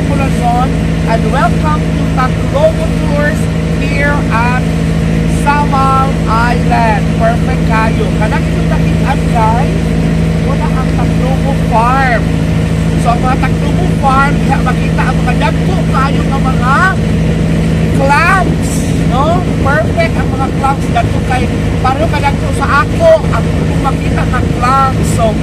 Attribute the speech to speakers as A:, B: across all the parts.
A: Corazon and welcome to Tacloban Tours here at Samal Island. Perfect kayo. Kanang ito nakitaan guys, muna ang Tacloban Farm. So ang mga Tacloban Farm, makita ang mga dagko kayo ng mga clams. No? Perfect ang mga clams. Dagko kayo. Pareho ka dagko sa ako. Ang makita ng clams. So,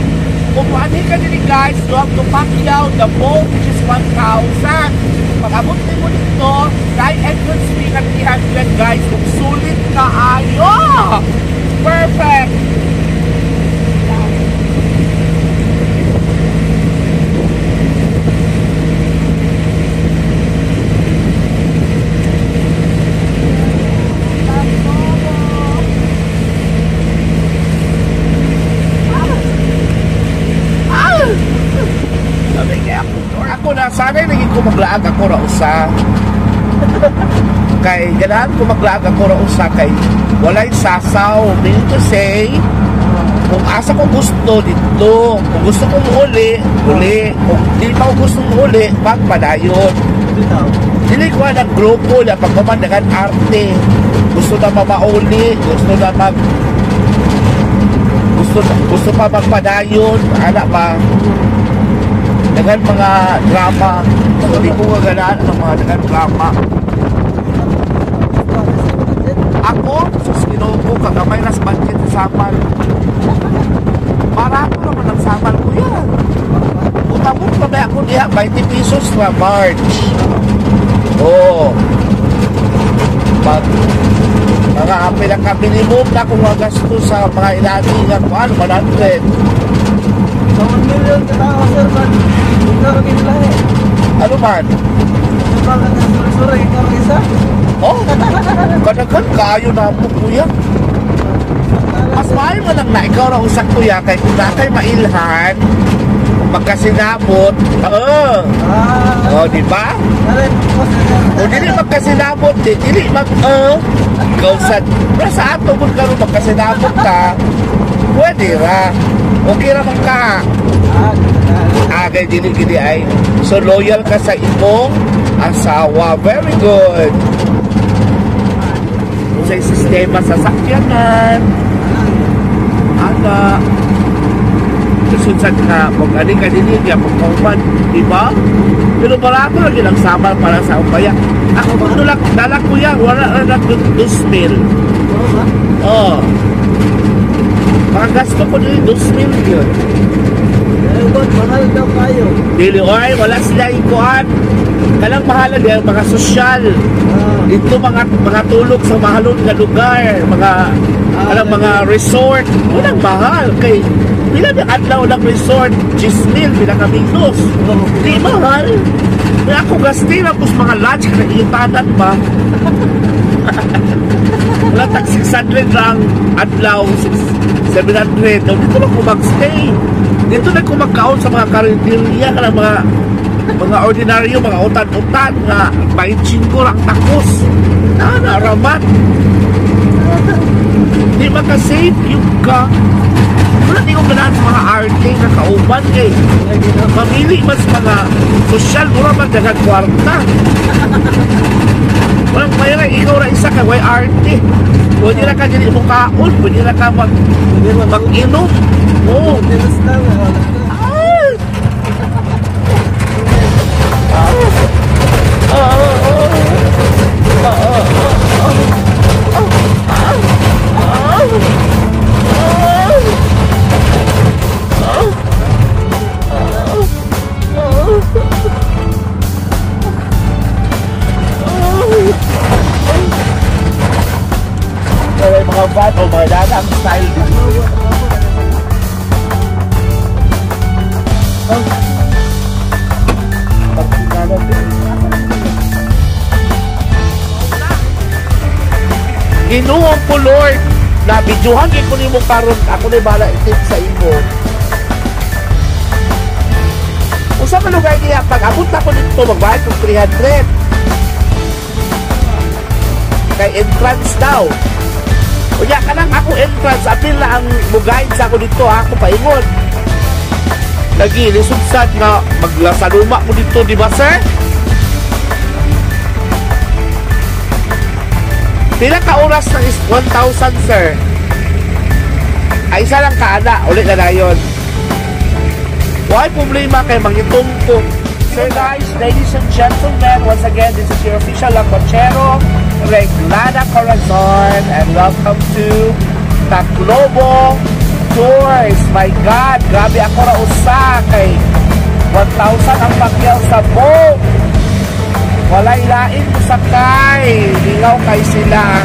A: kumuhanin ka din guys, you have to Pacquiao, the boat which is 1,000. Pag-abot din mo dito, dahil entrance fee ka 300 guys, kung sulit ka ayo! Perfect! Sana naging ko maglaag ako ra usa. Kay ganahan ko maglaag ako ra usa kay walay sasaw. Meaning to say, kung asa ko gusto dito, kung gusto ko uli. Kung di pa ko gusto uli, pagpadayon. Dili ko ng grupo na pagpamandagan arte. Gusto na mamauli, gusto pa magpadayon, anak pa. Dengan mga drama. So, di ko gaganaan ng mga dengan drama. Ako, sus Ginoo, kagamay na sa budget sa Samal. Para ako naman ang Samal ko yan. Utamok na ba ako niya, 20 pesos na March. Oo. Pag mga pinaka-minimum na kung magasto sa mga ilani nga kung ano, 100.
B: So, 1 million ka tao, sir, man. Ikaw rin lang eh.
A: Ano man?
B: Ikaw lang ang sura-sura, ikaw rin isa.
A: Oh, kadagan kayo na po, kuya. Mas mahal mo lang na ikaw na usak, kuya, kay kung na kayo mailhan, magkasinabot, oh, di ba? O dili magkasinabot, dili ikaw sa ato mo ka rin magkasinabot ka, pwede ra. Okay naman ka. Agay dili ay. So loyal ka sa imong asawa. Very good. Sa sistema sa sakyanan. Aga. Susunsan ka. Pag-ani ka dili niya. Pag-kauman. Diba? Pero barato lagi lang Samal para sa upaya. Ako kung dalak ko yan. Wala na nag-2,000. Oh. Mga gasto ko din 2,000 yun.
B: Mahal daw kayo.
A: Dili, oy, wala sila ikuan. Kalang mahala din, mga sosyal. Dito mga tulog sa mahalon nga lugar. Mga resort. Walang mahal. Kay, pila na adlaw ng resort, 10,000, pila kaminos. Di mahal. Kaya ako gastin ako sa mga lunch, kaya iutanan pa. Wala tag 600 lang adlaw, 700. Dito na ko mag-stay. Dito na ko magkaon sa mga karinderya ka ng mga ordinaryo, mga utan-utan nga 25 lang takos. Ramat. Di maka-save yung ka. Wala di ko ganahan sa mga arte na kauban kay mamili mas mga sosyal mura magdagan kwarta. Walang mayroon, ikaw na isa ka, way arte. Pwede na ka dyan mo kaon, pwede na ka mag-inom. Oo. Mga van o mga dagang style din. Ginuong po Lord na videohan ko ni mo karon, ako na bala itip sa imo. Usa man lugar niya, pag abot ako dito magbayad ko 300 kay entrance daw. Unya ka lang ako entrance, apil na ang mugayin sa ako dito, ako paingon. Lagi, lisubsad nga maglasaluma mo dito, di ba sir? Pila ka oras na is 1,000, sir? Ay, isa lang kaana. Ulit na na yun. Why problema kay mangitungkong? So guys, ladies and gentlemen, once again, this is your official Langochero, Reglana Corazon, and welcome to Taclobo Tours. My God, grabe ako na usa kay 1,000 ang pakyaw sa boat. Wala ilain mo sakay. Lingaw kay sila.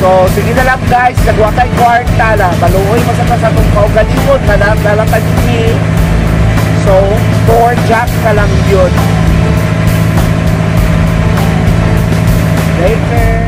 A: So, sige na lang guys, nagwa kay kwarta na. Maluoy mo sa itong kaugalimod na nalatag ni. So, tour jack ka lang yun. Later.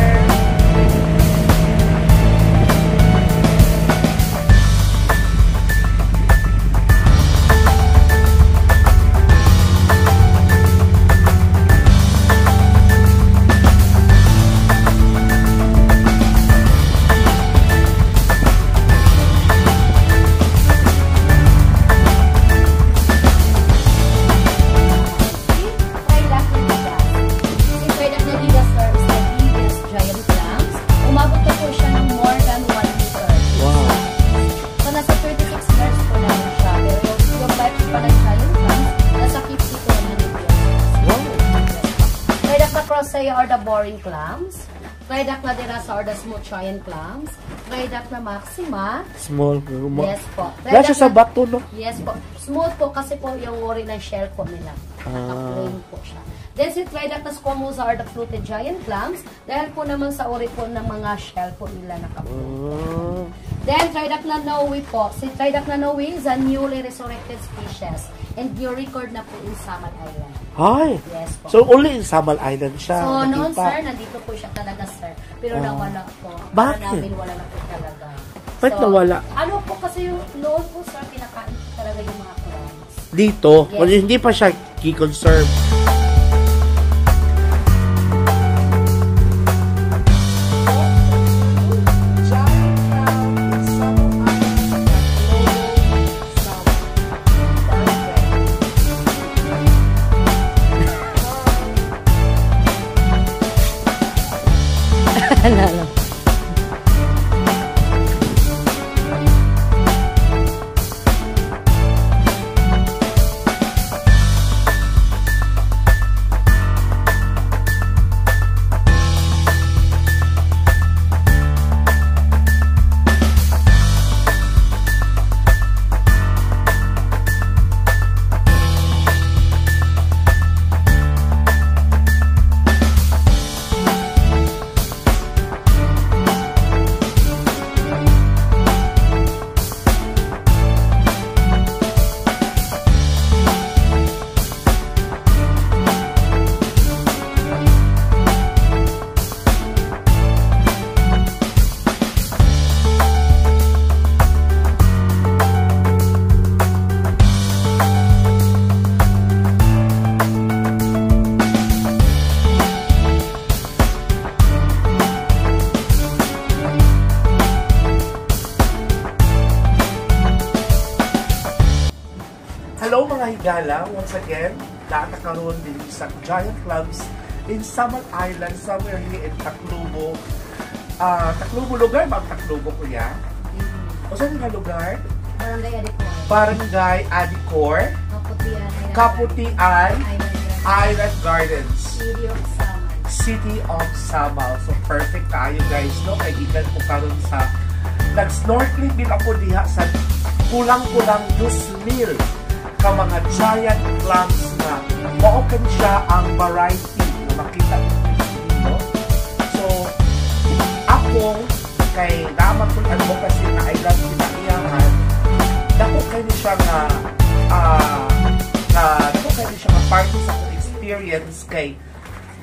C: Are the boring clams. Try na dira sa or the smooth giant clams. Try na maxima.
A: Small.
C: Yes po.
A: Wala siya sa bato, no?
C: Yes po. Smooth po kasi po yung worry ng shell po nila. Naka-plain po siya. Then si try na squamous are the fluted giant clams. Dahil po naman sa uri po ng mga shell po nila naka-plain. Then try na Noe po. Si try na Noe is a newly resurrected species. And new record na po in Samal Island.
A: Hi.
C: Yes po.
A: So, only in Samal Island siya.
C: So, noon, sir, nandito po siya talaga, sir. Pero nawala po.
A: Bakit?
C: Namin wala na po talaga.
A: Ba't nawala?
C: Ano po kasi yung noon po, sir, pinakain po talaga yung mga clams.
A: Dito?
C: Yes.
A: Well, hindi pa siya key-conserve.
C: Ano?
A: Hello mga higala, once again, nakakaroon din sa giant clubs in Samal Island, somewhere here in Taclobo. Taclobo lugar ba ang Taclobo, kuya? O saan nga lugar?
C: Barangay Adicor.
A: Barangay Adicor, Kaputian Island Gardens, City of Samal. So perfect tayo guys, no? Kaya ikan po karon sa nag-snorkeling din ako diha sa kulang-kulang 2,000 ka mga giant clams na maokan siya ang variety na makita nyo. So, ako kay naman kong advocacy na I love kinaiyangan, dako kayo siya dako kayo siya nga party sa akong experience kay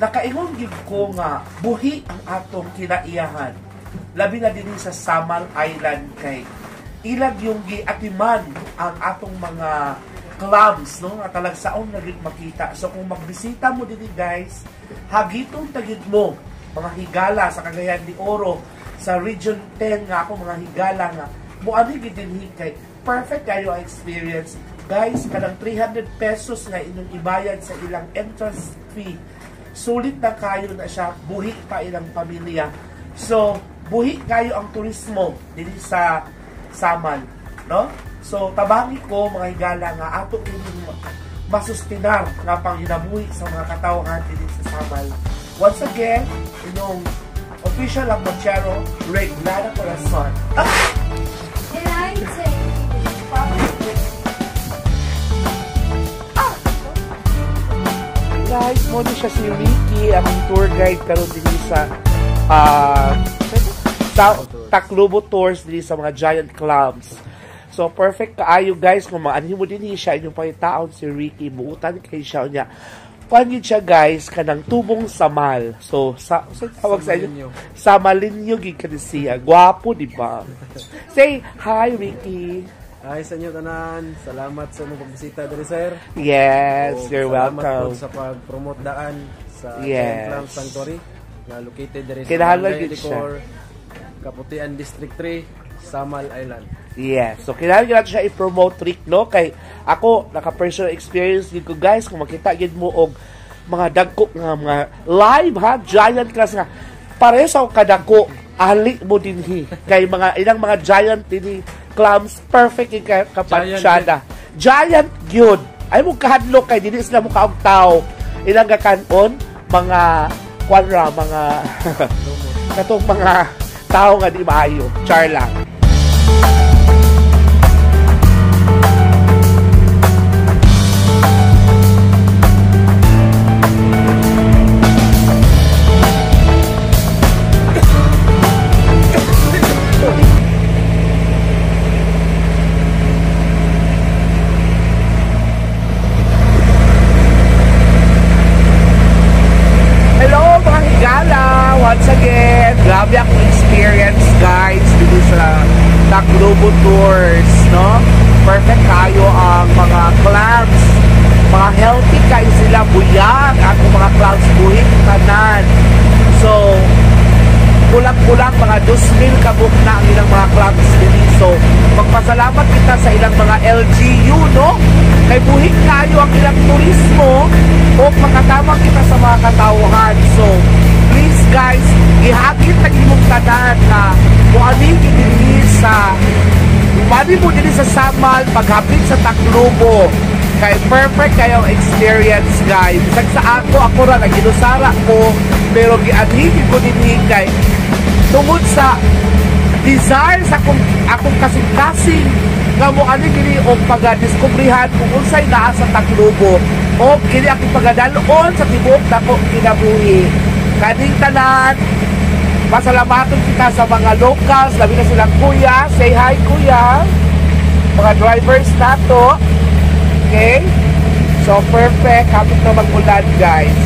A: nakaingon gid ko nga buhi ang atong kinaiyahan. Labi na din sa Samal Island kay ilag yung giatiman ang atong mga clams, no? Nga talagsaon na gid makita. So kung magbisita mo dito guys, hagitong tagid mo mga higala sa Cagayan de Oro, sa Region 10 nga ako mga higala nga muani gid dinhi kay perfect kayo ang experience. Guys, kanang 300 pesos nga inyong ibayad sa ilang entrance fee. sulit na kayo na siya, buhi pa ilang pamilya. So, buhi kayo ang turismo dili sa Samal, no? So, tabangi ko, mga higala nga, ato din masustinar nga pang hinabuhi sa mga katawhan dili sa Samal. Once again, inyong official ang Mochero, Reglada Corazon. Guys, mo din siya si Ricky, akong tour guide karon din sa Tacloban Tours din sa mga giant clams. So, perfect kaayo guys, kung maanhin mo din siya, inyong pangitaon si Ricky, buutan kayo siya niya. Panyin siya guys, kanang tubong samal. So, tawag sa inyo? Samalinyo, gikanisiya. Gwapo, di ba? Say, hi Ricky.
B: Hi sa inyo tanan. Salamat sa mga pagbisita diri sir.
A: Yes, you're
B: Salamat
A: welcome.
B: po sa pag-promote daan sa
A: Yes.
B: Giant Clam Sanctuary na located diri sa
A: Kinahanglan
B: Barangay
A: gid siya.
B: Licor, Kaputian District 3, Samal Island.
A: Yes. So, kailangan natin siya i-promote, Rick, no? Kay ako, naka-personal experience din ko, guys, kung makita gid mo og mga dagko nga, mga live, ha? Giant class nga. Pare sa kadako, ali mo dinhi. Kay mga, ilang mga giant dinhi, clams, perfect yung kapatsyada. Giant yun. Ay mo kahadlok kay dili sila mo kaugtaw. Ilang gakanon, mga kwadra, mga katong mga tao nga di maayo. Char lang. Hello mga higala! Once again, grabe akong experience guys dito sa Tacloban Tours, no? Perfect kayo ang mga clams. Mga healthy kayo sila, buyag. Ako mga clams buhit tanan. So, kulang-kulang mga 2,000 kabuk na ang ilang mga clams dito. So, magpasalamat kita sa ilang mga LGU, no? Kay buhit kayo ang ilang turismo o makatamang kita sa mga katawhan. So, please guys, ihagit na imong tanan na muamig din sa umani mo din sa Samal paghapit sa Tacloban. Kay perfect kayong experience guys. Isag sa ako ra naginusara ko pero gianhigin ko din kay tungod sa desire sa akong kasing-kasing nga mo ani kini og pagadiskubrihan kung unsay naa sa Tacloban o kini akong pagadalon sa tibuok dako kinabuhi. Kaning tanan, pasalamaton kita sa mga locals, labi na silang kuya. Say hi kuya. Mga drivers na to. Okay? So perfect, kapit na mag-ulan guys.